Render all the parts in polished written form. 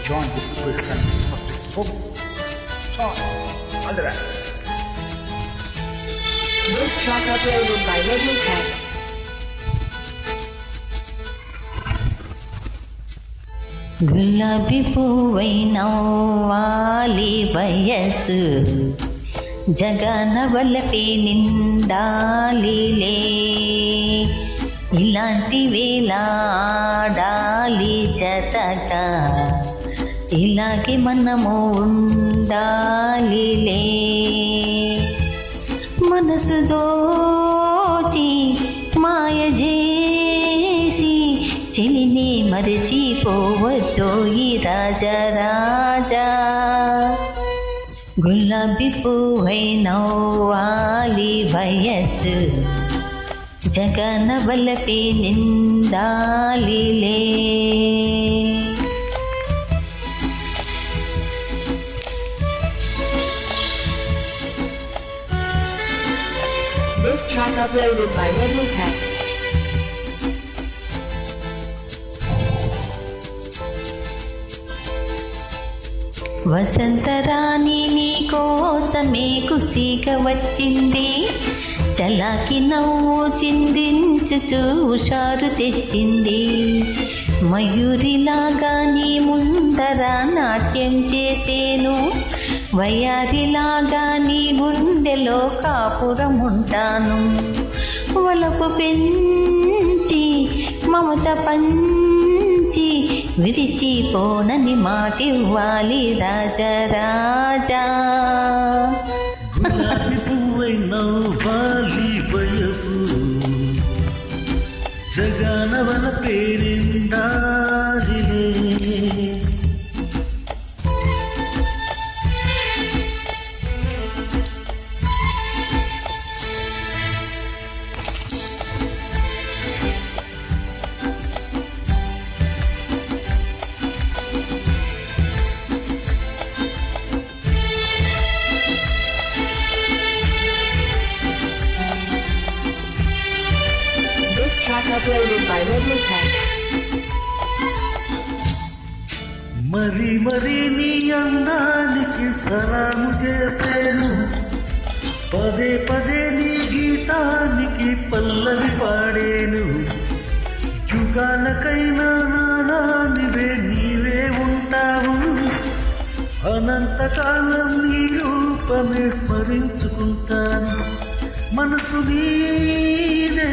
join the people and most song. All the rest. This track uploaded by Radio Tech. గులాబీ పువ్వై నవ్వాలి వయస్సు జగన వలపే నిండాలిలే ఇలాంటి వేళ ఆడాలి జతగా ఇలాగే మనము ఉండాలిలే మనసు దోచి మాయ చేసి చెలినే మరచిపోవద్దో ఈ రాజా గులాబీ పువ్వై నవ్వాలి వయస్సు జగన వలపే నిండాలిలే This track uploaded by Radio Tech. Vasantharani నీ కోసమే కుసిగా వచ్చింది చలాకి నవ్వు చిందించుచూ హుషారు తెచ్చింది మయూరిలాగా నీ ముందర నాట్యం చేసేను వయారిలాగా నీ గుండెలో కాపురం ఉంటాను వలపు పెంచి మమత పంచి విడిచిపోనని మాటివ్వాలి రాజా గులాబీ పువ్వై నవ్వాలి వయసు జగన వలపే నిండాలిలే Uploaded by Radio Tech. మరి మరి నీ అందానికి సలాము చేసేను పదే పదే నీ గీతానికి పల్లవి పాడేను యుగాలకైనా నానానివే నీవే ఉంటావు అనంతకాలం నీ రూపమే స్మరించుకుంటాను మనసు నీదే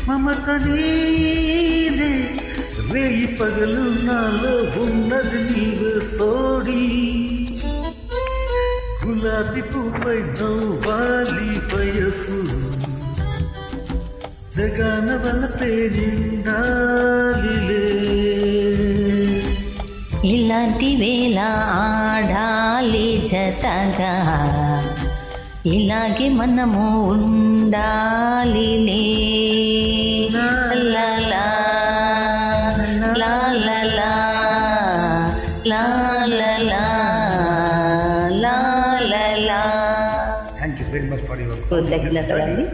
మమత నీదే రేయి పగలు నాలో ఉన్నది నీవే సోడి గులాబీ పువ్వై నవ్వాలి వయసు జగన వలపే నిండాలిలే ఇలాంటి వేళ ఆడాలి జతగా ఇలాగే మనము ఉండాలిలే లా లా లా లా లా లా లా లా లా. Thank you very much for your కృతజ్ఞతలండి.